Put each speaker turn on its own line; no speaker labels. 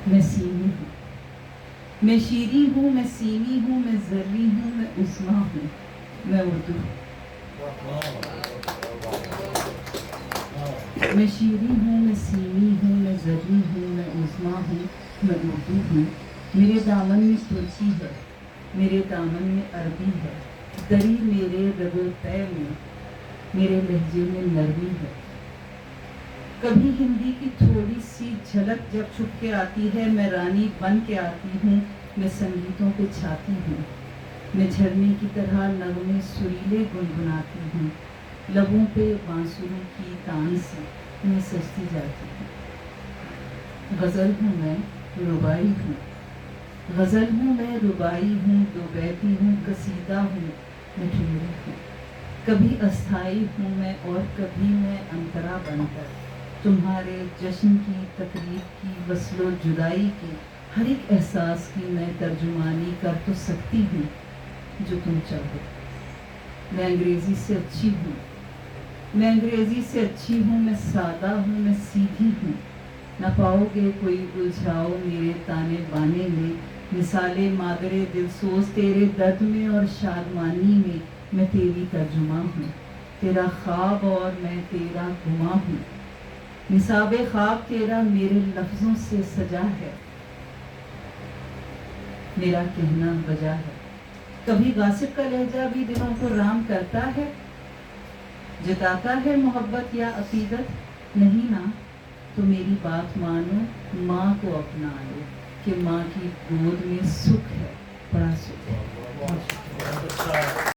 میں سیمی ہوں، میں شیریں ہوں، میں سیمی ہوں، میں زرعی ہوں، میں عظمیٰ ہوں، میں اردو ہوں۔ میں شیریں ہوں، میں سیمی ہوں، میں زرعی ہوں، میں عظمیٰ ہوں، میں اردو ہوں۔ میرے دامن میں ترکی ہے، میرے دامن میں عربی ہے، دری میرے رگ و پے میں، میرے لہجے میں نرمی ہے۔ کبھی ہندی کی تھوڑی سی جھلک جب چھپ کے آتی ہے، میں رانی بن کے آتی ہوں، میں سنگیتوں پہ چھاتی ہوں، میں جھرنے کی طرح نغمے سریلے گنگناتی ہوں، لبوں پہ بانسری کی تان سے میں سجتی جاتی ہوں۔ غزل ہوں میں، ربائی ہوں، غزل ہوں میں، ربائی ہوں، دو بیتی ہوں، قصیدہ ہوں، میں ٹھمری ہوں۔ کبھی استھائی ہوں میں اور کبھی میں انترا بن کر تمہارے جشن کی، تقریب کی، وصل و جدائی کی، ہر ایک احساس کی میں ترجمانی کر تو سکتی ہوں جو تم چاہو۔ میں انگریزی سے اچھی ہوں، میں انگریزی سے اچھی ہوں، میں سادہ ہوں، میں سیدھی ہوں۔ نہ پاؤ گے کوئی الجھاؤ میرے تانے بانے میں، مثال مادر دلسوز تیرے درد میں اور شادمانی میں تیری ترجمہ ہوں۔ تیرا خواب اور میں تیرا گماں ہوں، نصاب خواب تیرا میرے لفظوں سے سجا ہے، میرا کہنا بجا ہے۔ کبھی غاصب کا لہجہ بھی دلوں کو رام کرتا ہے، جتاتا ہے محبت یا عقیدت۔ نہیں نا تو میری بات مانو، ماں کو اپنا لو کہ ماں کی گود میں سکھ ہے، بڑا سکھ ہے۔